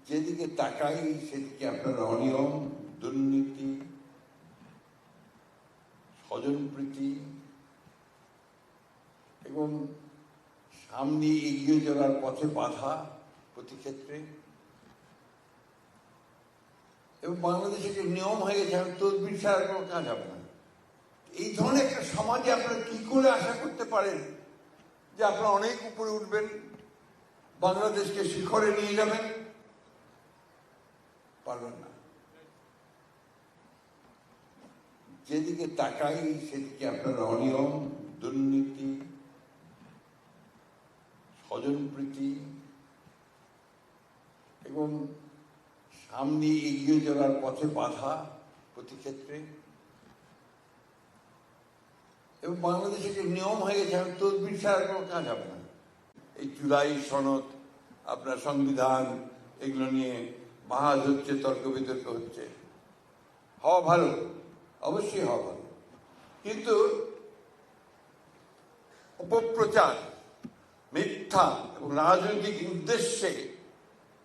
যেদিকে তাকাই সেদিকে আপনার অনিয়ম, দুর্নীতি, স্বজনপ্রীতি এবং সামনে এগিয়ে চলার পথে বাধা প্রতি ক্ষেত্রে। এবং বাংলাদেশে যে নিয়ম হয়ে গেছে, তদবির ছাড়া কোনো কাজ হবে না। এই ধরনের একটা সমাজে আপনারা কি করে আশা করতে পারেন যে আপনারা অনেক উপরে উঠবেন, বাংলাদেশকে শিখরে নিয়ে যাবেন? পারবেন না। যেদিকে তাকাই সেদিকে আপনার অনিয়ম, দুর্নীতি, স্বজনপ্রীতি এবং সামনে এগিয়ে চলার পথে বাধা প্রতি ক্ষেত্রে। এবং বাংলাদেশে যে নিয়ম হয়ে গেছে, তদবির ছাড়া কোনো কাজ হবে না। এই জুলাই সনদ, আপনার সংবিধান, এগুলো নিয়ে বাহাজ হচ্ছে, তর্ক বিতর্ক হচ্ছে। হওয়া ভালো, অবশ্যই হওয়া ভালো, কিন্তু অপপ্রচার, মিথ্যা এবং রাজনৈতিক উদ্দেশ্যে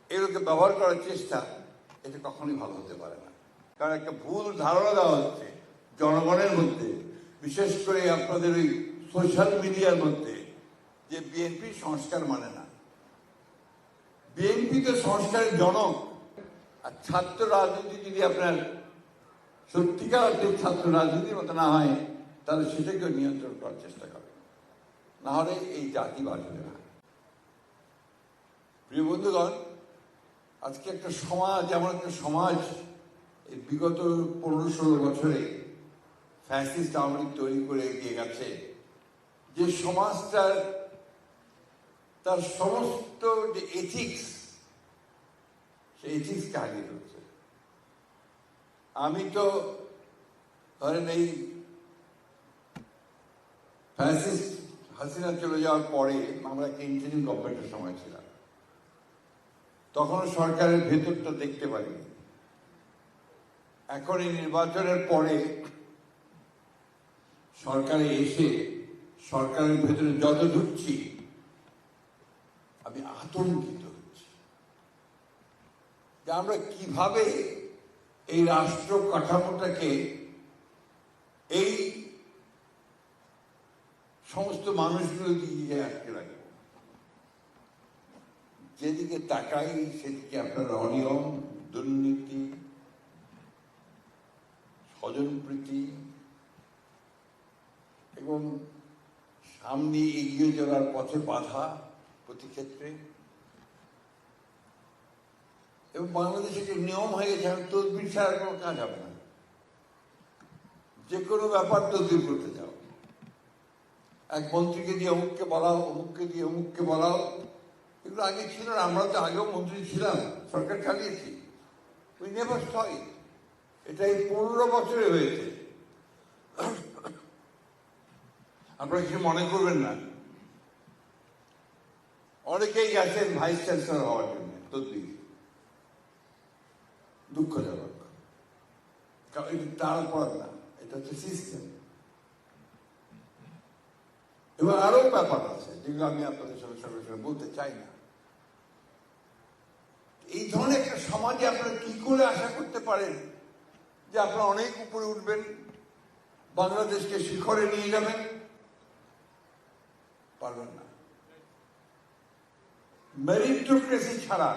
এগুলোকে ব্যবহার করার চেষ্টা, এটা কখনোই ভালো হতে পারে না। কারণ একটা ভুল ধারণা দেওয়া হচ্ছে জনগণের মধ্যে, বিশেষ করে আপনাদের ওই সোশ্যাল মিডিয়ার মধ্যে, যে বিএনপি সংস্কার মানে না। বিএনপি তো সংস্কারের জনক। আর ছাত্র রাজনীতি যদি আপনার সত্যিকার অর্থে ছাত্র রাজনীতির মতো না হয়, তাহলে সেটাকেও নিয়ন্ত্রণ করার চেষ্টা করে, না হলে এই জাতি বাঁচবে না। প্রিয় বন্ধুগণ, আজকে একটা সমাজ, এমন একটা সমাজ এই বিগত 15-16 বছরে ফ্যাসিস্ট আওয়ামী লীগ তৈরি করে এগিয়ে গেছে, যে সমাজটার তার সমস্ত যে এথিক্স, সেই এথিক্সকে হারিয়ে ফেলছে। আমি তো ধরেন এই ফ্যাসিস্ট হাসিনা চলে যাওয়ার পরে আমরা একটা ইন্টারিম গভর্নমেন্টের সময় ছিলাম, তখনও সরকারের ভেতরটা দেখতে পারিনি। এখন এই নির্বাচনের পরে সরকারে এসে সরকারের ভেতরে যত ঢুকছি, আমি আতঙ্কিত হচ্ছি যে আমরা কিভাবে এই রাষ্ট্র কাঠামোটাকে এই সমস্ত মানুষগুলো দিয়ে আটকে রাখবো। যেদিকে তাকাই সেদিকে আপনার অনিয়ম, দুর্নীতি, স্বজনপ্রীতি এবং সামনে এগিয়ে চলার পথে বাধা প্রতি ক্ষেত্রে। এবং বাংলাদেশে যে নিয়ম হয়ে গেছে, তদবির ছাড়া কোনো কাজ হবে না। যে কোনো ব্যাপার তদবির করতে যাও, এক মন্ত্রীকে দিয়ে অমুককে বলাও, অমুককে দিয়ে অমুককে বলাও, এগুলো আগে ছিল না। আমরা তো আগেও মন্ত্রী ছিলাম, সরকার চালিয়েছি। উই নেভার স ইট। এটা এই 15 বছরে হয়েছে। আপনারা কিছু মনে করবেন না, অনেকেই গেছেন ভাইস চ্যান্সেলর হওয়ার জন্য তদবির। দুঃখজনক, কারণ এটা তার পর না, এটা হচ্ছে সিস্টেম। এবং আরো ব্যাপার আছে যেগুলো আমি আপনাদের সঙ্গে সঙ্গে সঙ্গে বলতে চাই না। এই ধরনের একটা সমাজে আপনারা কি করে আশা করতে পারেন যে আপনারা অনেক উপরে উঠবেন, বাংলাদেশকে শিখরে নিয়ে যাবেন? পারবেন না। মেরিটোক্রেসি ছাড়া,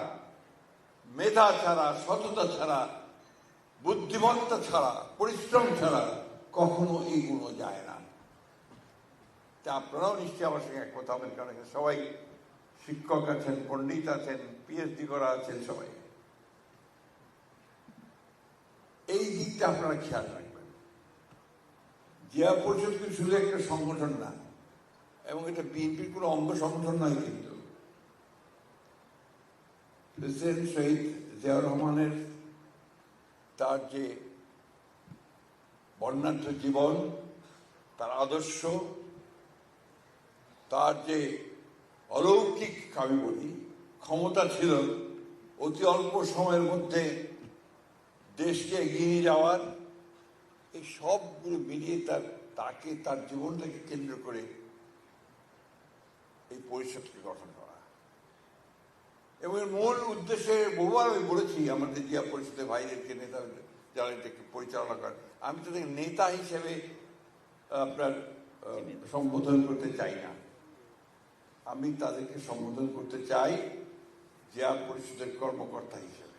মেধা ছাড়া, সততা ছাড়া, বুদ্ধিমত্তা ছাড়া, পরিশ্রম ছাড়া কখনো এগুলো যায় না। আপনারাও নিশ্চয়ই আমার সঙ্গে একমত হবেন, কারণ সবাই শিক্ষক আছেন, পণ্ডিত আছেন, পিএইচডি করা আছেন, সবাই। এই দিকটা আপনারা খেয়াল রাখবেন। জিয়া পরিষদ কিন্তু শুধু একটা সংগঠন না, এবং এটা বিএনপির কোনো অঙ্গ সংগঠন নয়। কিন্তু প্রেসিডেন্ট শহীদ জিয়াউর রহমানের তার যে বর্ণাঢ্য জীবন, তার আদর্শ, তার যে অলৌকিক, আমি বলি, ক্ষমতা ছিল অতি অল্প সময়ের মধ্যে দেশকে এগিয়ে নিয়ে যাওয়ার, এই সবগুলো মিলিয়ে তাকে তার জীবনটাকে কেন্দ্র করে এই পরিষদকে গঠন করা। এবং এর মূল উদ্দেশ্যে বহুবার আমি বলেছি আমাদের জিয়া পরিষদের ভাইদেরকে, নেতা যারা এটাকে পরিচালনা করেন, আমি তাদের নেতা হিসেবে আপনার সম্বোধন করতে চাই না। আমি তাদেরকে সম্বোধন করতে চাই জিয়া পরিষদের কর্মকর্তা হিসেবে,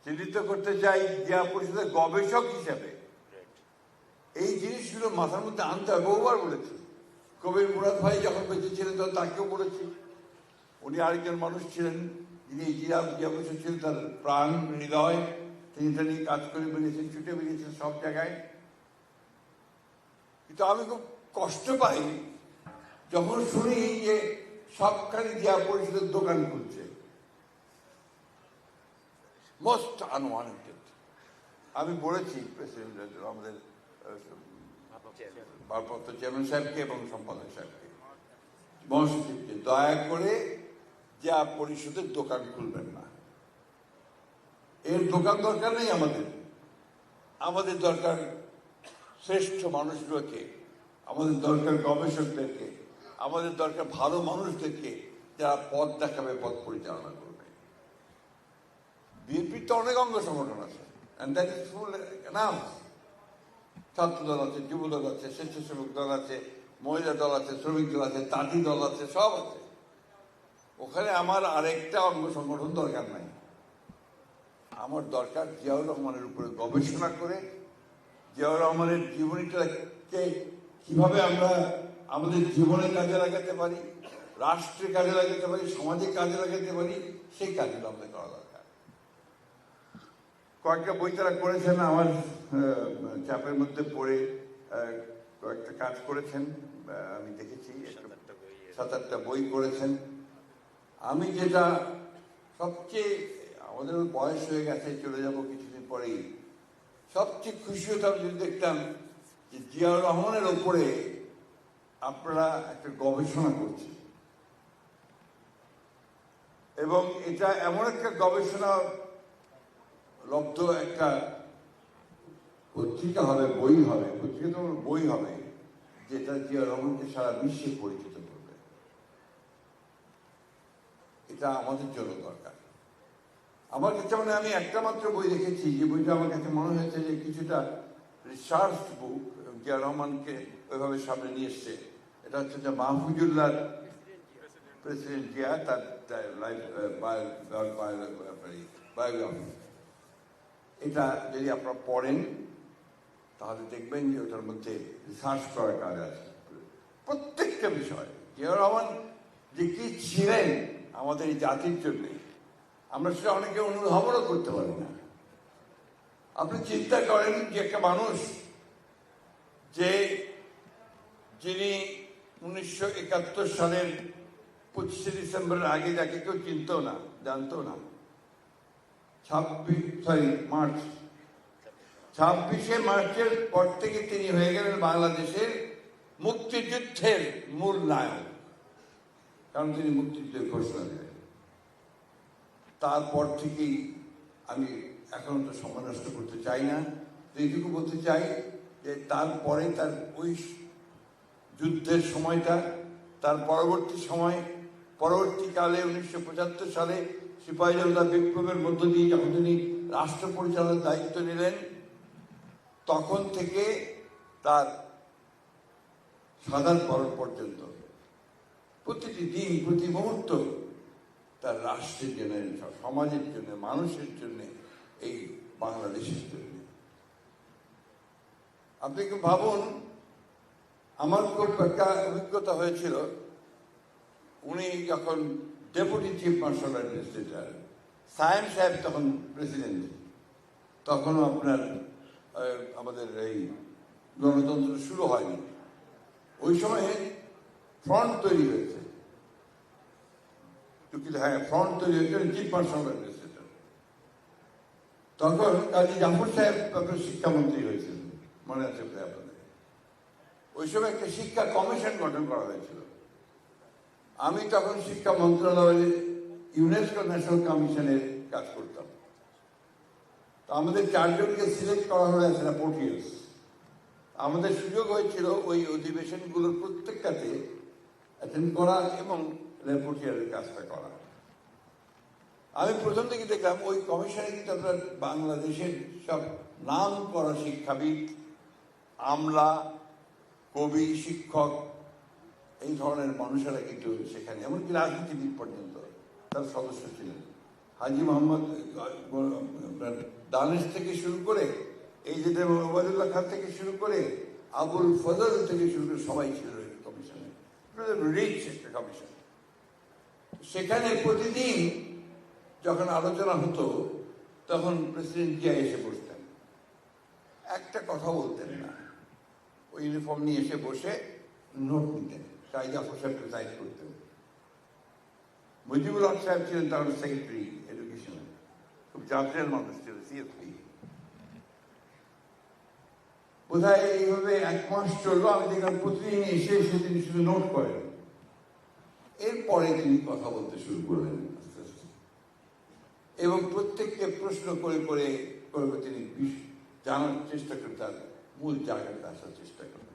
চিহ্নিত করতে চাই জিয়া পরিষদের গবেষক হিসেবে। এই জিনিসগুলো মাথার মধ্যে আনতে হবে। বহুবার বলেছি, কবির মুরাদ ভাই যখন বেঁচে ছিলেন তখন তাকেও বলেছি। উনি আরেকজন মানুষ ছিলেন যিনি জিয়া পরিষদ ছিলেন তার প্রাণ হৃদয়, তিনি এটা নিয়ে কাজ করে বেরিয়েছেন, ছুটে বেরিয়েছেন সব জায়গায়। কিন্তু আমি খুব কষ্ট পাই যখন শুনি যে সবখানে জিয়া পরিষদের দোকান খুলছে। Most unwanted. আমি বলেছি প্রেসিডেন্ট আমাদের ভারপ্রাপ্ত চেয়ারম্যান সাহেবকে এবং সম্পাদক সাহেবকে, মহাসচিবকে, দয়া করে জিয়া পরিষদের দোকান খুলবেন না। এর দোকান দরকার নেই আমাদের। আমাদের দরকার শ্রেষ্ঠ মানুষগুলোকে, আমাদের দরকার গবেষকদেরকে, আমাদের দরকার ভালো মানুষদেরকে যারা পথ দেখাবে, পথ পরিচালনা করবে। বিএনপির তো অনেক অঙ্গ সংগঠন আছে, ছাত্র দল আছে, যুব দল আছে, স্বেচ্ছাসেবক দল আছে, মহিলা দল আছে, শ্রমিক দল আছে, তাঁতি দল আছে, সব আছে। ওখানে আমার আরেকটা অঙ্গ সংগঠন দরকার নাই। আমার দরকার জিয়াউর রহমানের উপরে গবেষণা করে জিয়াউর রহমানের জীবনীটাকে কিভাবে আমরা আমাদের জীবনের কাজে লাগাতে পারি, রাষ্ট্রের কাজে লাগাতে পারি, সমাজের কাজে লাগাতে পারি, সেই কাজগুলো আমাদের করা দরকার। কয়েকটা বই তারা করেছেন, আমার চাপের মধ্যে পড়ে কয়েকটা কাজ করেছেন, আমি দেখেছি 7-8টা বই করেছেন। আমি যেটা সবচেয়ে, আমাদের বয়স হয়ে গেছে, চলে যাব কিছুদিন পরেই, সবচেয়ে খুশি হতাম যদি দেখতাম যে জিয়াউর রহমানের ওপরে আপনারা একটা গবেষণা করছেন, এবং এটা এমন একটা গবেষণা লব্ধ একটা পত্রিকা হবে, বই হবে, পত্রিকা তো বই হবে, যেটা জিয়াউর রহমানকে সারা বিশ্বে পরিচিত করবে। এটা আমাদের জন্য দরকার। আমার কাছে মানে আমি একটা মাত্র বই দেখেছি, যে বইটা আমার কাছে মনে হয়েছে যে কিছুটা রিসার্চ বুক, জিয়া রহমানকে ওইভাবে সামনে নিয়ে এসছে। এটা হচ্ছে যে মাহফুজুল্লাহ, প্রেসিডেন্ট জিয়া, তার বায়োগ্রাফি। এটা যদি আপনারা পড়েন তাহলে দেখবেন যে ওটার মধ্যে রিসার্চ করার কাজ আছে প্রত্যেকটা বিষয়। জিয়া রহমান যে কি ছিলেন আমাদের এই জাতির জন্যে, আমরা সেটা অনেকে অনুধাবনও করতে পারি না। আপনি চিন্তা করেন যে একটা মানুষ যিনি 1971 সালের 25শে ডিসেম্বরের আগে যাকে কেউ চিনত না, জানতো না, 26শে মার্চের পর থেকে তিনি হয়ে গেলেন বাংলাদেশের মুক্তিযুদ্ধের মূল নায়ক, কারণ তিনি মুক্তিযুদ্ধের ঘোষণা দিলেন। তারপর থেকেই আমি এখন তো সময় নষ্ট করতে চাই না, এইটুকু বলতে চাই যে তারপরে তার ওই যুদ্ধের সময়টা, তার পরবর্তীকালে 1975 সালে সিপাহী জনতা বিপ্লবের মধ্য দিয়ে যখন তিনি রাষ্ট্র পরিচালনার দায়িত্ব নিলেন, তখন থেকে তার সাধারণ পরণ পর্যন্ত প্রতিটি দিন, প্রতি মুহূর্ত তার রাষ্ট্রের জন্য, সমাজের জন্য, মানুষের জন্য, এই বাংলাদেশের জন্য। আপনি কি ভাবুন, আমার খুব একটা অভিজ্ঞতা হয়েছিল, উনি যখন deputy chief marshal administrator, Sayem সাহেব তখন প্রেসিডেন্ট, তখনও আপনার আমাদের এই গণতন্ত্র শুরু হয়নি। ওই সময়ে ফ্রন্ট তৈরি হয়েছে, ফ্রন্ট তৈরি হয়েছে চিফ মার্শাল অ্যাডমিনিস্ট্রেটর। তখন কাজী জাফর সাহেব তখন শিক্ষামন্ত্রী হয়েছিল, মনে আছে আপনাদের? ওই সময় একটা শিক্ষা কমিশন গঠন করা হয়েছিল। আমি তখন শিক্ষা মন্ত্রণালয়ে ইউনেস্কো ন্যাশনাল কমিশনের কাজ করতাম। তো আমাদের 4 জনকে সিলেক্ট করা হলো অ্যাজ রিপোর্টার্স। আমাদের সুযোগ হয়েছিল ওই অধিবেশনগুলোর প্রত্যেকটাতে অ্যাটেন্ড করা এবং রিপোর্টারের কাজটা করা। আমি প্রথম থেকে দেখলাম ওই কমিশনে কিন্তু আপনার বাংলাদেশের সব নাম করা শিক্ষাবিদ, আমলা, কবি, শিক্ষক, এই ধরনের মানুষেরা কিন্তু সেখানে, এমনকি রাজনীতিবিদ পর্যন্ত তার সদস্য ছিলেন। হাজি মোহাম্মদ দানেশ থেকে শুরু করে, এই যেটা ওবায়দুল্লাহ খান থেকে শুরু করে, আবুল ফজল থেকে শুরু করে সবাই ছিল এই কমিশনে। রিচ একটা কমিশন। সেখানে প্রতিদিন যখন আলোচনা হতো তখন প্রেসিডেন্ট জিয়া এসে বসতেন, একটা কথা বলতেন না, ওই ইউনিফর্ম নিয়ে এসে বসে নোট নিতেন। কায়দা সাহেব প্রেসাইড করতেন। মুজিবুল হক সাহেব ছিলেন তার সেক্রেটারি এডুকেশন, খুব জাতীয় মানুষ ছিল, সিএসপি। বোধ হয় এইভাবে 1 মাস চললো। আমি দেখলাম প্রতিদিন এসে তিনি শুধু নোট করেন। এরপরে তিনি কথা বলতে শুরু করলেন আস্তে আস্তে, এবং প্রত্যেককে প্রশ্ন করে করে করে তিনি জানার চেষ্টা করে তার মূল জায়গাটা আসার চেষ্টা করেন।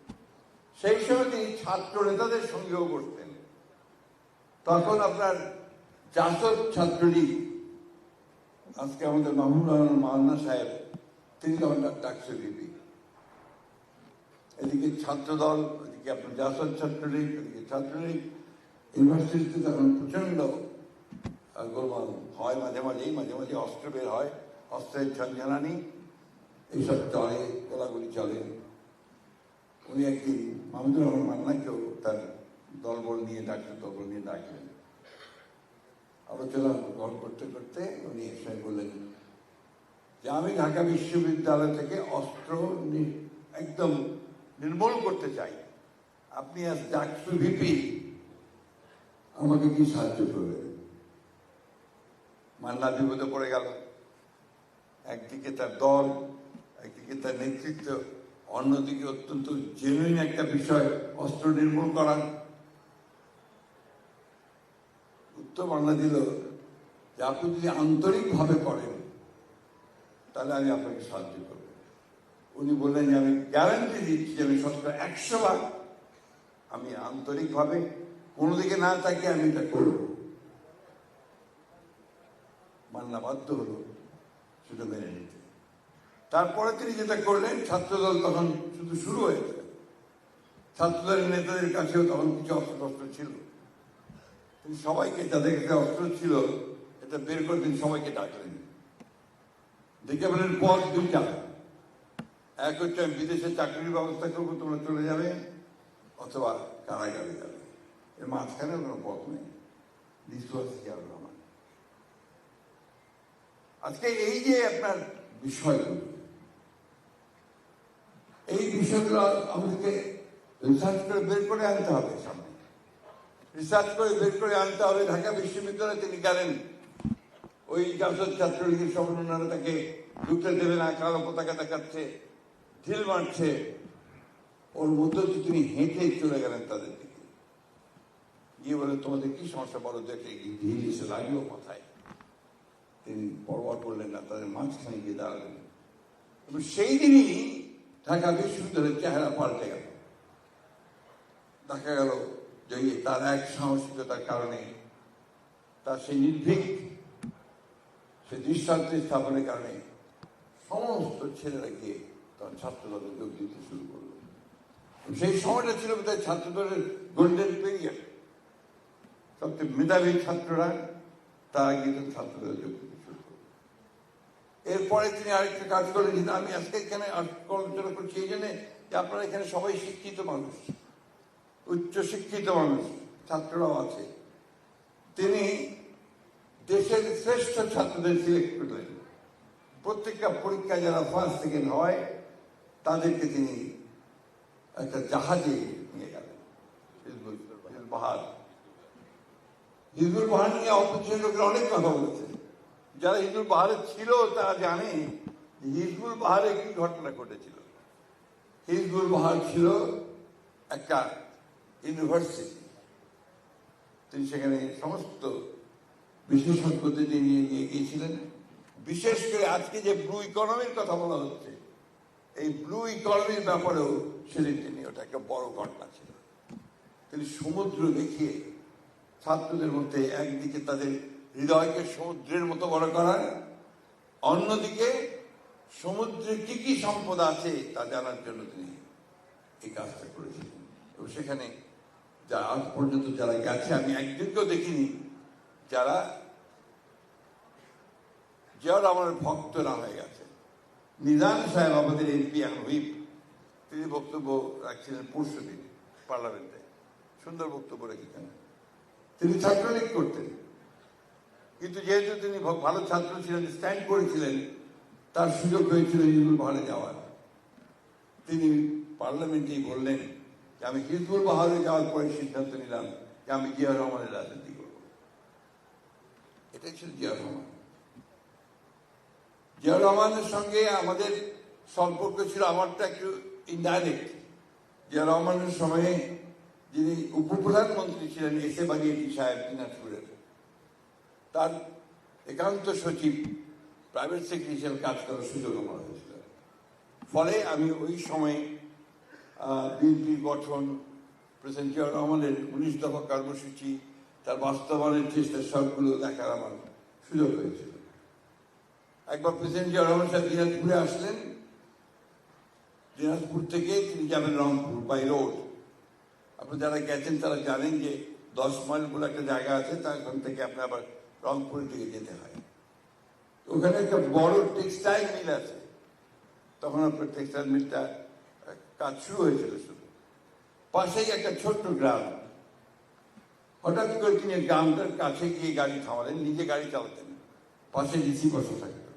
সেই সময় তিনি ছাত্র নেতাদের সঙ্গেও বসতেন। তখন আপনার জাসদ ছাত্রলীগ, আজকে আমাদের মাহমুদ রহমান মান্না সাহেব, তিনি তখন ডাকসু বিপি, এদিকে ছাত্রদল, এদিকে আপনার জাসদ ছাত্রলীগ, এদিকে ছাত্রলীগ। ইউনিভার্সিটিতে তখন প্রচন্ড গোলমাল হয়, মাঝে মাঝে অস্ত্র বের হয়, অস্ত্রের ঝঞ্ঝানানি এইসব চলে, গোলাগুলি চলে। উনি একদিন মাহমুদুর রহমান মান্নাকেও তার দলবল নিয়ে ডাকলেন। আলোচনা করতে করতে উনি এসে বললেন যে আমি ঢাকা বিশ্ববিদ্যালয় থেকে অস্ত্র একদম নির্মূল করতে চাই, আপনি আজ ডাকসু ভিপি, আমাকে কি সাহায্য করবেন? মান্না বিপদে পড়ে গেল। একদিকে তার দল, একদিকে তার নেতৃত্ব, অন্যদিকে অত্যন্ত জেনুইন একটা বিষয় অস্ত্র নির্মূল করা। উত্তর বাংলা দিল যে আপনি যদি আন্তরিকভাবে করেন তাহলে আমি আপনাকে সাহায্য করব। উনি বললেন যে আমি গ্যারান্টি দিচ্ছি যে আমি 100% আমি আন্তরিকভাবে কোনো দিকে না থাকি আমি এটা করব। মান্না বাধ্য হলো সেটা মেনে নিতে। তারপরে তিনি যেটা করলেন, ছাত্রদল তখন শুধু শুরু হয়েছে, ছাত্রদলের নেতাদের কাছেও তখন কিছু অস্ত্র ছিল। তিনি সবাইকে, যাদের কাছে অস্ত্র ছিল, এটা বের করে তিনি সবাইকে ডাকলেন। দেখে বলেন পথ দুইটা, এক হচ্ছে আমি বিদেশে চাকরির ব্যবস্থা করবো, তোমরা চলে যাবে, অথবা কারাগারে যাবে, এর মাঝখানে কোনো পথ নেই। আজকে এই যে আপনার বিষয়গুলো, এই বিষয়গুলো আমাদেরকে রিসার্চ করে বের করে আনতে হবে, সামনে রিসার্চ করে বের করে আনতে হবে। ঢাকা বিশ্ববিদ্যালয়ে তিনি গেলেন, ওই জাসদ ছাত্রলীগের সমন্বয়রা তাকে ঢুকতে দেবে না, কালো পতাকা দেখাচ্ছে, ঢিল মারছে, ওর মধ্যে তিনি হেঁটে চলে গেলেন তাদের দিকে, গিয়ে বলে তোমাদের কি সমস্যা বড়, দেখে ঢিল এসে লাগলো মাথায়। তিনি পরোয়া করলেন না, তাদের মাঝখানে গিয়ে দাঁড়ালেন। এবং সেই দিনই ঢাকা বিশ্ববিদ্যালয়ের চেহারা পাল্টে গেল। দেখা গেল যে তার এক সাহসিকতার কারণে, তার সেই নির্ভীক, সে দৃষ্টান্ত স্থাপনের কারণে সমস্ত ছেলেরা গিয়ে তখন ছাত্রদলে যোগ দিতে শুরু করলো। সেই সময়টা ছিল বোধহয় ছাত্রদলের গোল্ডেন পিরিয়ড। সবচেয়ে মেধাবী ছাত্ররা তারা গিয়ে ছাত্রদলে যোগ দিতে শুরু করলো। এরপরে তিনি আরেকটা কাজ করলেন, যেটা আমি আজকে এখানে আলোচনা করছি এই জন্যে যে আপনারা এখানে সবাই শিক্ষিত মানুষ, উচ্চ শিক্ষিত মানুষ, ছাত্ররাও আছে। তিনি দেশের শ্রেষ্ঠ ছাত্রদের সিলেক্ট করলেন। প্রত্যেকটা পরীক্ষায় যারা ফার্স্ট সেকেন্ড হয় তাদেরকে তিনি একটা জাহাজে নিয়ে গেলেন। হিজবুল বাহার নিয়ে অপোজিশন লোকেরা অনেক কথা বলেছে। যারা হিজবুল বাহারে ছিল তারা জানে হিজবুল বাহারে কি ঘটনা ঘটেছিল। হিজবুল বাহার ছিল একটা ইউনিভার্সিটি, তিনি সেখানে সমস্ত বিশেষজ্ঞদের নিয়ে গিয়েছিলেন। বিশেষ করে আজকে যে ব্লু ইকোনমির কথা বলা হচ্ছে, এই ব্লু ইকোনমির ব্যাপারেও সেদিন তিনি, ওটা একটা বড় ঘটনা ছিল। তিনি সমুদ্র দেখিয়ে ছাত্রদের মধ্যে একদিকে তাদের হৃদয়কে সমুদ্রের মতো বড় করা, অন্যদিকে সমুদ্রে কি কি সম্পদ আছে তা জানার জন্য তিনি এই কাজটা করেছিলেন। এবং সেখানে যারা আজ পর্যন্ত যারা গেছে, আমি একদিনকেও দেখিনি যারা আমার ভক্তরা হয়ে গেছে। নিজাম সাহেব আমাদের এমপি এখন হুইপ, তিনি বক্তব্য রাখছিলেন পরশুদিন পার্লামেন্টে, সুন্দর বক্তব্য রেখেছেন। তিনি ছাত্রলীগ করতেন, কিন্তু যেহেতু তিনি ভালো ছাত্র ছিলেন, স্ট্যান্ড করেছিলেন, তার সুযোগ হয়েছিল হিজবুল বাহারে যাওয়ার। তিনি পার্লামেন্টেই বললেন যে আমি হিজবুল বাহারে যাওয়ার পরে সিদ্ধান্ত নিলাম যে আমি জিয়া রহমানের রাজনীতি করব। এটাই ছিল জিয়া রহমান। জিয়া রহমানের সঙ্গে আমাদের সম্পর্ক ছিল, আমারটা একটু ইনডাইরেক্ট। জিয়া রহমানের সময়ে যিনি উপপ্রধানমন্ত্রী ছিলেন এসে বাগিয়েটি সাহেব দিনাজপুরের, তার একান্ত সচিব, প্রাইভেট সেক্রেটারি হিসেবে কাজ করার সুযোগ আমার হয়েছিল। ফলে আমি ওই সময়ে বিএনপির গঠন, প্রেসিডেন্ট জিয়া রহমানের 19 দফা কর্মসূচি, তার বাস্তবায়নের চেষ্টা সবগুলো দেখার আমার সুযোগ হয়েছিল। একবার প্রেসিডেন্ট জিয়া রহমান সাহেব দিনাজপুরে আসলেন, দিনাজপুর থেকে তিনি যাবেন রংপুর বাই রোড। আপনারা যারা গেছেন তারা জানেন যে 10 মাইল বলে একটা জায়গা আছে, তারখান থেকে আপনি আবার রংপুরের দিকে যেতে হয়। ওখানে একটা বড় টেক্সটাইল মিল আছে, তখন আপনার টেক্সটাইল মিলটা কাজ শুরু হয়েছিল শুধু। পাশেই একটা ছোট্ট গ্রাম। হঠাৎ করে তিনি গ্রামটার কাছে গিয়ে গাড়ি থামালেন, নিজে গাড়ি চালাতেন, পাশে ডিসি বসে থাকতো।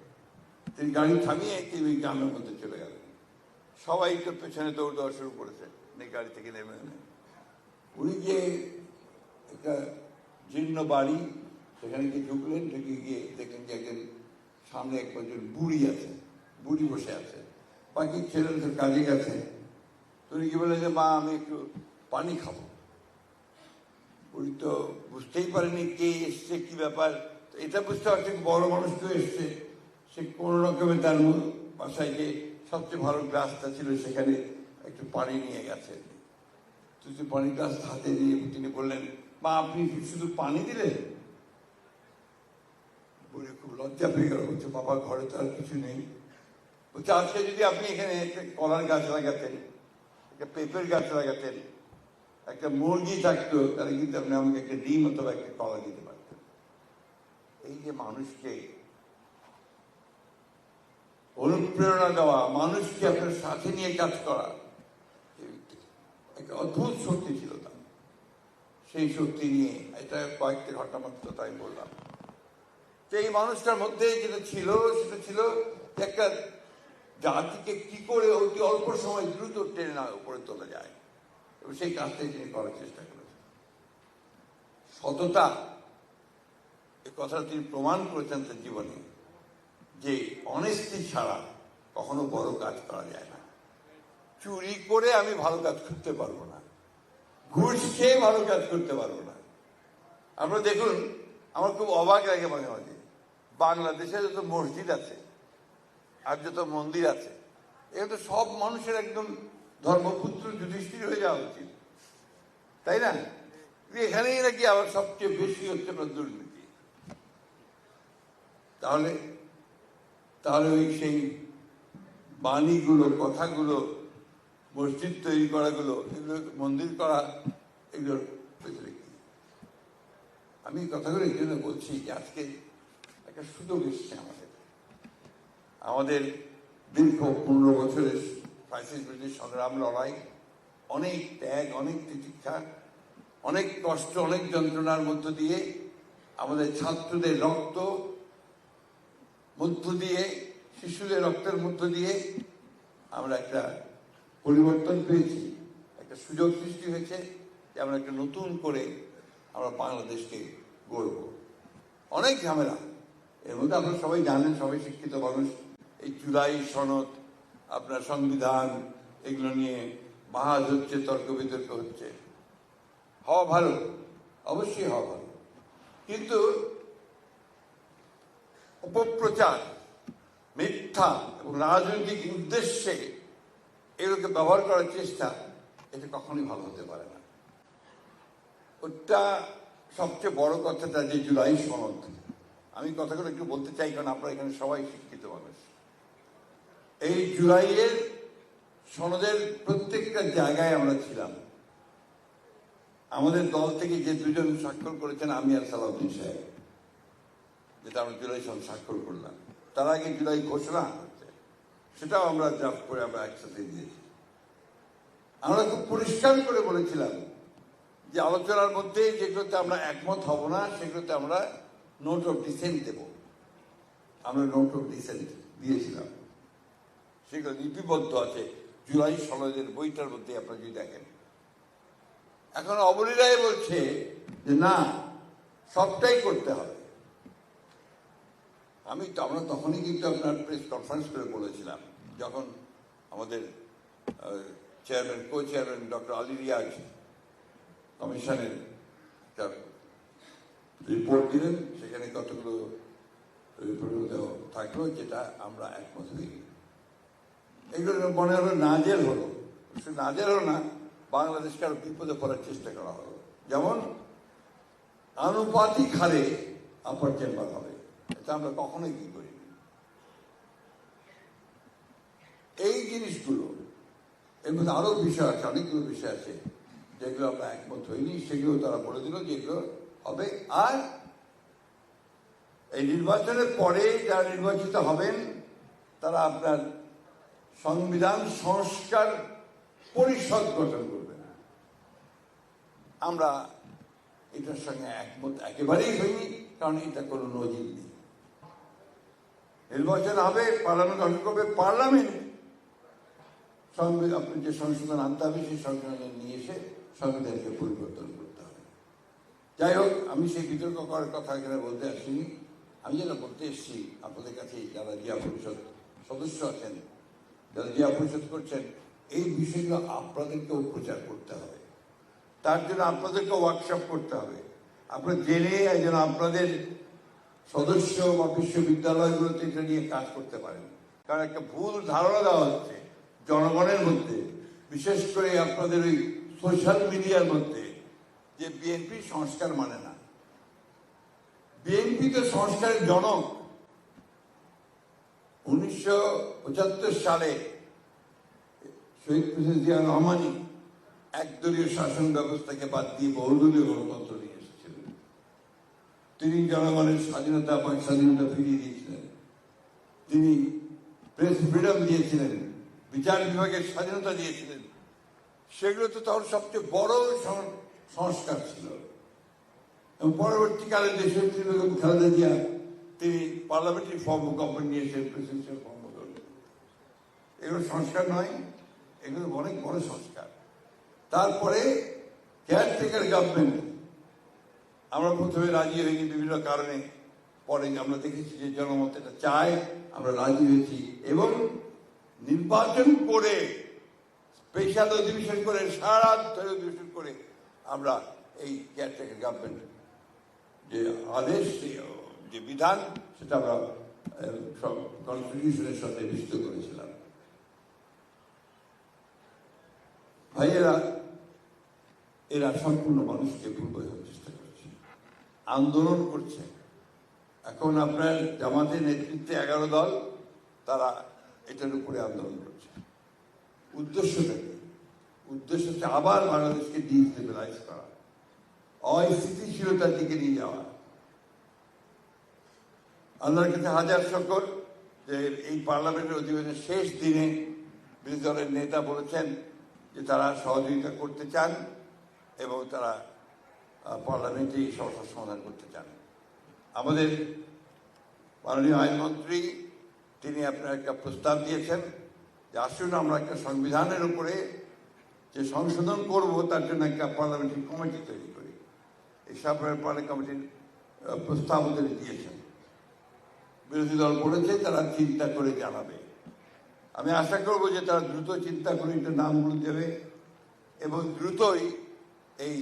তিনি গাড়ি থামিয়ে তিনি গ্রামের মধ্যে চলে গেলেন। সবাই তো পেছনে দৌড় দেওয়া শুরু করেছে, গাড়ি থেকে নেমে উনি যে একটা জীর্ণ বাড়ি, সেখানে গিয়ে ঢুকলেন, ঢুকে গিয়ে দেখলেন যে একজন সামনে একজন বুড়ি আছে, বুড়ি বসে আছে, বাকি ছেলেরা তো কাজে গেছে। উনি কি বললেন যে মা আমি একটু পানি খাবো। বুড়ি তো বুঝতেই পারেনি কে এসছে, কি ব্যাপার। এটা বুঝতে পারছে বড় মানুষ তো এসছে, সে কোনো রকমে তার বাসায় যে সবচেয়ে ভালো গ্লাসটা ছিল সেখানে একটু পানি নিয়ে গেছে। তুই পানি গ্লাস হাতে দিয়ে তিনি বললেন মা আপনি শুধু পানি দিলেন। বুড়ি খুব লজ্জা পেয়ে গেল, বলছে বাবা ঘরে তো আর কিছু নেই। বলছে আজকে যদি আপনি এখানে একটা কলার গাছ লাগাতেন, একটা পেঁপের গাছ লাগাতেন, একটা মুরগি থাকতো, তাহলে কিন্তু আপনি আমাকে একটা ডিম অথবা একটা কলা দিতে পারতেন। এই যে মানুষকে অনুপ্রেরণা দেওয়া, মানুষকে আপনার সাথে নিয়ে কাজ করা, একটা অদ্ভুত শক্তি ছিল তার। সেই শক্তি নিয়ে এটা কয়েকটি ঘটনা মাত্র তাই বললাম। তো এই মানুষটার মধ্যে যেটা ছিল সেটা ছিল একটা জাতিকে কি করে অতি অল্প সময় দ্রুত টেনে না উপরে তোলা যায়, এবং সেই কাজটাই তিনি করার চেষ্টা করেছেন। সততা, এই কথাটা তিনি প্রমাণ করেছেন তার জীবনে, যে অনেস্টি ছাড়া কখনো বড় কাজ করা যায় না। চুরি করে আমি ভালো কাজ করতে পারবো না, ঘুষ খেয়ে ভালো কাজ করতে পারবো না। আপনারা দেখুন, আমার খুব অবাক লাগে মাঝে মাঝে, বাংলাদেশে যত মসজিদ আছে আর যত মন্দির আছে, এগুলো তো সব মানুষের একদম ধর্মপুত্র যুধিষ্ঠির হয়ে যাওয়া উচিত, তাই না? এখানেই নাকি আবার সবচেয়ে বেশি হচ্ছে আপনার দুর্নীতি। তাহলে তাহলে ওই সেই বাণীগুলো, কথাগুলো, মসজিদ তৈরি করাগুলো, এগুলো মন্দির করা, এগুলোর ভেতরে কি? আমি কথাগুলো এই জন্য বলছি যে আজকে একটা সুযোগ এসছে আমাদের দীর্ঘ 15 বছরের ফ্যাসিস্ট বিরোধী সংগ্রাম, লড়াই, অনেক ত্যাগ, অনেক তিতিক্ষা, অনেক কষ্ট, অনেক যন্ত্রণার মধ্য দিয়ে, আমাদের ছাত্রদের রক্ত মধ্য দিয়ে, শিশুদের রক্তের মধ্য দিয়ে আমরা একটা পরিবর্তন পেয়েছি, একটা সুযোগ সৃষ্টি হয়েছে যে আমরা একটা নতুন করে আমরা বাংলাদেশকে গড়ব। অনেক ঝামেলা এর মধ্যে, আপনারা সবাই জানেন, সবাই শিক্ষিত মানুষ। এই জুলাই সনদ, আপনার সংবিধান, এগুলো নিয়ে বাহাজ হচ্ছে, তর্ক বিতর্ক হচ্ছে। হওয়া ভালো, অবশ্যই হওয়া ভালো, কিন্তু অপপ্রচার, মিথ্যা এবং রাজনৈতিক উদ্দেশ্যে এগুলোকে ব্যবহার করার চেষ্টা, এটা কখনোই ভালো হতে পারে না। ওটা সবচেয়ে বড় কথাটা যে জুলাই সনদ, আমি কথাগুলো একটু বলতে চাই, কারণ আপনারা এখানে সবাই শিক্ষিত মানুষ। এই জুলাইয়ের সনদের প্রত্যেকটা জায়গায় আমরা ছিলাম। আমাদের দল থেকে যে দুজন স্বাক্ষর করেছেন, আমি আর সালাউদ্দিন সাহেব, যেটা আমরা জুলাই সনদ স্বাক্ষর করলাম, তার আগে জুলাই ঘোষণা হচ্ছে, সেটাও আমরা ড্রাফট করে আমরা একসাথে দিয়েছি। আমরা খুব পরিষ্কার করে বলেছিলাম যে আলোচনার মধ্যে যেগুলোতে আমরা একমত হব না, সেগুলোতে আমরা নোট অফ ডিসেন্ট দেব। আমরা নোট অফ ডিসেন্ট দিয়েছিলাম, সেগুলো লিপিবদ্ধ আছে জুলাই সনদের বইটার মধ্যে, আপনারা যদি দেখেন। এখন অবলীলায় বলছে যে না, সবটাই করতে হবে। আমরা তখনই কিন্তু আপনার প্রেস কনফারেন্স করে বলেছিলাম, যখন আমাদের chairman, co chairman doctor Ali Riaz কমিশনের রিপোর্ট দিলেন, সেখানে কতগুলো রিপোর্ট থাকলো যেটা আমরা একমত হইনি। এগুলো মনে হলো নাজেল হলো, সে নাজেল হলো না, বাংলাদেশকে আরো বিপদে পড়ার চেষ্টা করা হলো। যেমন আনুপাতিক হারে আপার চেম্বার হবে, এটা আমরা কখনোই কি করি। এই জিনিসগুলো, এর মধ্যে আরো বিষয় আছে, অনেকগুলো বিষয় আছে যেগুলো আমরা একমত হইনি, সেগুলো তারা বলে দিল যে এগুলো হবে। আর এই নির্বাচনের পরে যারা নির্বাচিত হবেন, তারা আপনার সংবিধান সংস্কার পরিষদ গঠন করবে না। আমরা এটার সঙ্গে একমত একেবারেই হইনি, কারণ এটা কোনো নজির নেই। নির্বাচন হবে, পার্লামেন্ট গঠন করবে, পার্লামেন্ট আপনি যে সংশোধন আনতে হবে, সেই সংশোধন নিয়ে এসে সংবিধানকে পরিবর্তন করতে হবে। যাই হোক, আমি সেই বিতর্ক করার কথা এখানে বলতে আসিনি। আমি যেটা বলতে এসেছি আপনাদের কাছে, যারা জিয়া পরিষদ সদস্য আছেন, যারা জিয়া পরিষদ করছেন, এই বিষয়গুলো আপনাদেরকেও প্রচার করতে হবে। তার জন্য আপনাদেরকে ওয়ার্কশপ করতে হবে। আপনারা জেনে যেন আপনাদের সদস্য বা বিশ্ববিদ্যালয়গুলোতে এটা নিয়ে কাজ করতে পারেন। কারণ একটা ভুল ধারণা দেওয়া হচ্ছে জনগণের মধ্যে, বিশেষ করে আপনাদের ওই সোশ্যাল মিডিয়ার মধ্যে, যে বিএনপি সংস্কার মানে না। বিএনপি তো সংস্কারের জনক। 1975 সালে শহীদ প্রেসিডেন্ট জিয়া রহমানই একদলীয় শাসন ব্যবস্থাকে বাদ দিয়ে বহুদলীয় গণতন্ত্র নিয়ে এসেছিলেন। তিনি জনগণের স্বাধীনতা, বাক স্বাধীনতা ফিরিয়ে দিয়েছিলেন। তিনি প্রেস ফ্রিডম দিয়েছিলেন, বিচার বিভাগের স্বাধীনতা দিয়েছিলেন। সেগুলো তো তখন সবচেয়ে বড় সংস্কার ছিল। এবং পরবর্তীকালে দেশের বেগম খালেদা জিয়া, তিনি পার্লামেন্টারি ফর্ম অফ গভর্নমেন্ট নিয়েছেন, প্রেসিডেন্সিয়াল ফর্ম অফ গভর্নমেন্ট। এগুলো সংস্কার নয়, এগুলো অনেক বড় সংস্কার। তারপরে কেয়ারটেকার গভর্নমেন্ট, আমরা প্রথমে রাজি হইনি বিভিন্ন কারণে, পরে আমরা দেখেছি যে জনমত এটা চায়, আমরা রাজি হয়েছি এবং নির্বাচন করে, স্পেশাল অধিবেশন করে, সারা অধিবেশন করে আমরা এই কেয়ারটেকার গভর্নমেন্ট যে আদেশ, যে বিধান, সেটা আমরা সব কনস্টিটিউশনের সাথে মিশ্রিত করেছিলাম। ভাইয়েরা, এরা সম্পূর্ণ মানুষকে ভুল বোঝার চেষ্টা করছে, আন্দোলন করছে। এখন আপনার জামাতের নেতৃত্বে 11 দল, তারা এটার উপরে আন্দোলন করছে। উদ্দেশ্যটা কি? উদ্দেশ্য হচ্ছে আবার বাংলাদেশকে ডিস্টেবিলাইজ করা, অস্থিতিশীলতার দিকে নিয়ে যাওয়া। আল্লাহর কাছে হাজার শুকর যে এই পার্লামেন্টের অধিবেশনের শেষ দিনে বিরোধী দলের নেতা বলেছেন যে তারা সহযোগিতা করতে চান এবং তারা পার্লামেন্টে এই সমস্যার সমাধান করতে চান। আমাদের মাননীয় আইনমন্ত্রী, তিনি আপনার একটা প্রস্তাব দিয়েছেন যে আসুন আমরা একটা সংবিধানের উপরে যে সংশোধন করব, তার জন্য একটা পার্লামেন্টারি কমিটি তৈরি করি। এই পার্লামেন্টারি কমিটির প্রস্তাব তিনি দিয়েছেন। বিরোধী দল বলেছে তারা চিন্তা করে জানাবে। আমি আশা করব যে তারা দ্রুত চিন্তা করে একটা নামগুলো দেবে এবং দ্রুতই এই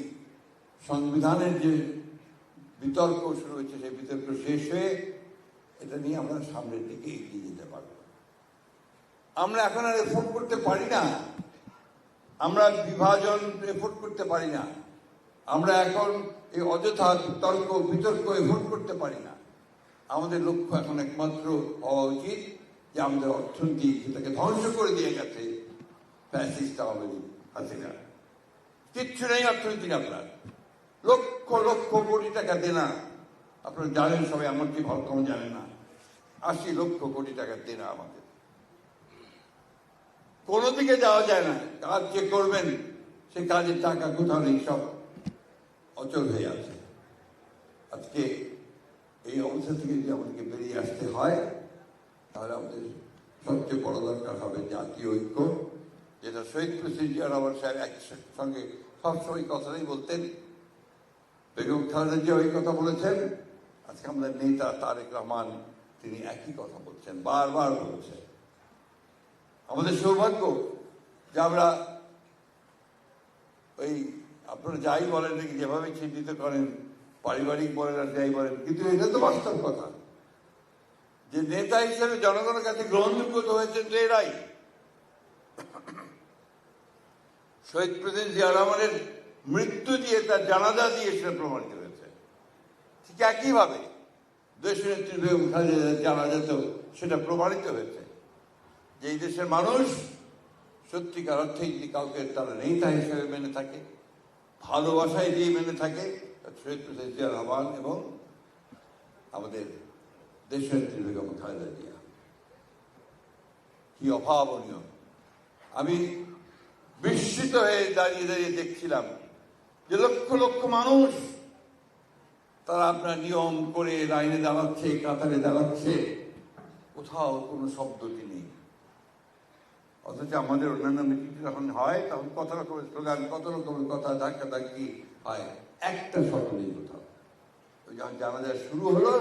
সংবিধানের যে বিতর্ক শুরু হয়েছে, সেই বিতর্ক শেষ হয়ে এটা নিয়ে আমরা সামনের দিকে এগিয়ে যেতে পারব। আমরা এখন আর এফোর্ট করতে পারি না, আমরা বিভাজন এফোর্ট করতে পারি না, আমরা এখন এই অযথা তর্ক বিতর্ক এফোর্ট করতে পারি না। আমাদের লক্ষ্য এখন একমাত্র হওয়া উচিত যে আমাদের অর্থনীতি সেটাকে ধ্বংস করে দিয়ে গেছে ফ্যাসিস্ট আওয়ামী লীগ হাসিনা। কিচ্ছু নেই অর্থনীতির আপনার, লক্ষ লক্ষ কোটি টাকা দেনা, আপনারা জানেন সবাই, এমনকি ভালো কম জানেন না, 80 লক্ষ কোটি টাকা দেনা আমাদের। কোনো দিকে যাওয়া যায় না, কাজ যে করবেন সে কাজের টাকা কোথাও নেই, সব অচল হয়ে আছে। আজকে এই অবস্থা থেকে যদি আমাদেরকে বেরিয়ে আসতে হয় তাহলে আমাদের সবচেয়ে বড় দরকার হবে জাতীয় ঐক্য, যেটা শহীদ প্রেসিডেন্ট জিয়া রহমান সাহেব একসঙ্গে সবসময় কথাটাই বলতেন। বেগম খালেদা জিয়া ওই কথা বলেছেন, আজকে আমাদের নেতা তারেক রহমান তিনি একই কথা বলছেন, বারবার বলছেন। আমাদের সৌভাগ্য যে আমরা ওই আপনারা যাই বলেন নাকি, যেভাবে চিহ্নিত করেন, পারিবারিক বলেন আর যাই বলেন, কিন্তু এটা তো বাস্তব কথা যে নেতা হিসেবে জনগণের কাছে গ্রহণযোগ্য তো হয়েছে তো এরাই। শহীদ প্রেসিডেন্ট জিয়া রহমানের মৃত্যু দিয়ে, তার জানাজা দিয়ে সেটা প্রমাণিত হয়েছে। ঠিক একইভাবে দেশনেত্রী বেগম খালেদা জানাজাতেও সেটা প্রমাণিত হয়েছে যে এই দেশের মানুষ সত্যিকার অর্থেই যদি কাউকে তারা নেতা হিসেবে মেনে থাকে, ভালোবাসায় দিয়ে মেনে থাকে, শহীদ প্রেসিডেন্ট জিয়া রহমান এবং আমাদের দেশনেত্রী বেগম খালেদা জিয়া। কি অভাবনীয়! আমি বিস্মিত হয়ে দাঁড়িয়ে দাঁড়িয়ে দেখছিলাম যে লক্ষ লক্ষ মানুষ তারা আপনার নিয়ম করে লাইনে দাঁড়াচ্ছে, কাতারে দাঁড়াচ্ছে, কোথাও কোনো শব্দটি নেই। অথচ আমাদের অন্যান্য মিটিং যখন হয় তখন কত রকমের স্লোগান, কত রকমের কথা, ধাক্কা ধাক্কি হয়, একটা শব্দ নেই কোথাও। যখন জানাজা শুরু হলো,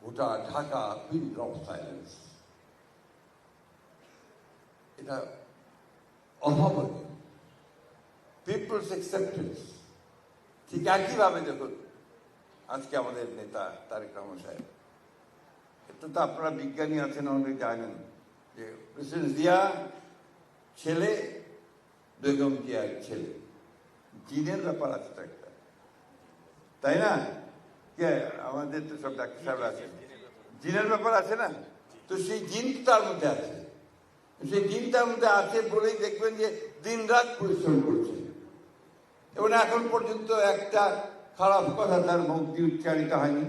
গোটা ঢাকা পিন ড্রপ সাইলেন্স। এটা অভাবনীয়। People's acceptance. ঠিক একইভাবে দেখুন আজকে আমাদের নেতা তারেক রহমান সাহেব, এটা তো আপনারা বিজ্ঞানী আছেন, অনেক জানেন যে প্রেসিডেন্ট জিয়া ছেলে, বেগম জিয়ার ছেলে, জিনের ব্যাপার আছে তো একটা, তাই না? কে আমাদের তো সব ডাক্তার সাহেব আছেন, জিনের ব্যাপার আছে না? তো সেই জিন তার মধ্যে আছে, সেই জিন তার মধ্যে আছে বলেই দেখবেন যে দিন রাত পরিশ্রম করছে এবং এখন পর্যন্ত একটা খারাপ কথা তার মুখ দিয়ে উচ্চারিত হয়নি।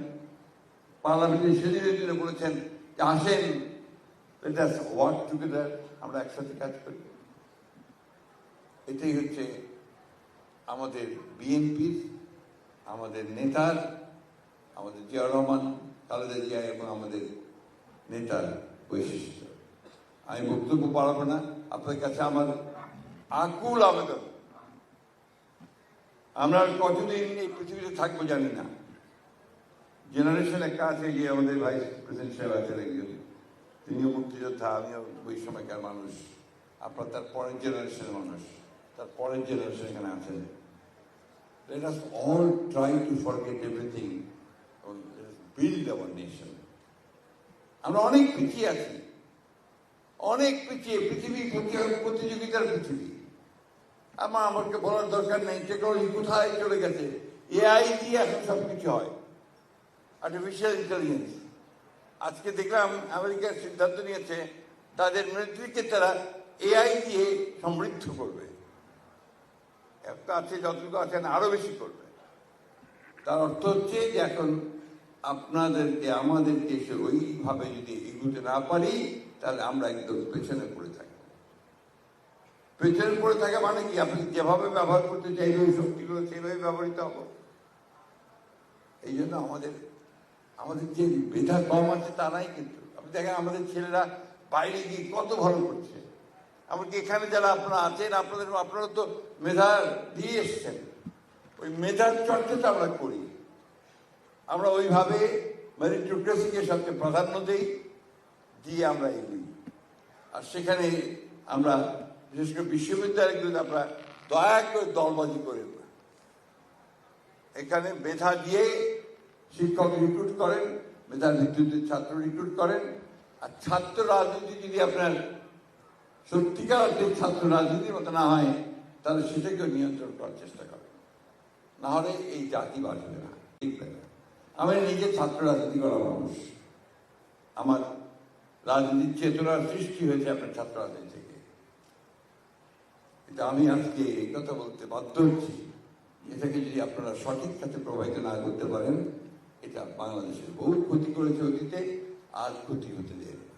পার্লামেন্টে সেদিনে বলেছেন যে আসেন, ওয়ার্ক টুগেদার, আমরা একসাথে কাজ করি। এটাই হচ্ছে আমাদের বিএনপির, আমাদের নেতার, আমাদের জিয়াউর রহমান, খালেদা জিয়া এবং আমাদের নেতার বৈশিষ্ট্য। আমি বক্তব্য পারবো না, আপনাদের কাছে আমার আকুল আবেদন, আমরা কতদিন এই পৃথিবীতে থাকবো জানি না। জেনারেশন একটা আছে, যে আমাদের ভাইস প্রেসিডেন্ট সাহেব আছেন একজন, তিনিও মুক্তিযোদ্ধা, আমিও ওই সময়কার মানুষ, আপনার তার পরের জেনারেশনের মানুষ, তার পরের জেনারেশন এখানে আছেন। Let us all try to forget everything and build our nation. আমরা অনেক পিছিয়ে আছি, অনেক পিছিয়ে, পৃথিবী প্রতিযোগিতার পৃথিবী। আমাকে বলার দরকার নেই টেকনোলজি কোথায় চলে গেছে। এআই দিয়ে এখন সবকিছু হয়, আর্টিফিশিয়াল ইন্টেলিজেন্স। আজকে দেখলাম আমেরিকার সিদ্ধান্ত নিয়েছে তাদের মিলিটারিকে তারা এআই দিয়ে সমৃদ্ধ করবে, একটা আছে যতটুকু আছেন আরো বেশি করবে। তার অর্থ হচ্ছে যে এখন আপনাদেরকে আমাদেরকে ওইভাবে যদি এগুতে না পারি তাহলে আমরা একদম পেছনে পড়ে থাকি। পেছনে পড়ে থাকা মানে কি, আপনি যেভাবে ব্যবহার করতে চাইবে ওই শক্তিগুলো সেইভাবে ব্যবহৃত হবো। এই জন্য আমাদের যে মেধা কম আছে তা নাই, কিন্তু আপনি দেখেন আমাদের ছেলেরা বাইরে গিয়ে কত ভালো করছে। এমনকি এখানে যারা আপনারা আছেন, আপনারা তো মেধা দিয়ে এসছেন, ওই মেধার চর্চাটা আমরা করি, আমরা ওইভাবে মেরিটোক্রেসিকে সবচেয়ে প্রাধান্য দিয়ে আমরা এগিয়ে। আর সেখানে আমরা বিশেষ করে বিশ্ববিদ্যালয়গুলোতে আমরা দয়া করে দলবাজি করেন না। এখানে মেধা দিয়ে শিক্ষক রিক্রুট করেন, মেধার ভিত্তিতে ছাত্র রিক্রুট করেন। আর ছাত্র রাজনীতি যদি আপনার সত্যিকার অর্থে ছাত্র রাজনীতির মতো না হয় তাহলে সেটাকেও নিয়ন্ত্রণ করার চেষ্টা করেন, না হলে এই জাতি বাঁচবে না, ঠিক না। আমি নিজে ছাত্র রাজনীতি করা মানুষ, আমার রাজনীতির চেতনার সৃষ্টি হয়েছে আপনার ছাত্র রাজনীতি থেকে। কিন্তু আমি আজকে এই কথা বলতে বাধ্য হচ্ছি, এটাকে যদি আপনারা সঠিক কাজে প্রবাহিত না করতে পারেন, এটা বাংলাদেশের বহু ক্ষতি করেছে অতীতে, আর ক্ষতি হতে দেবে।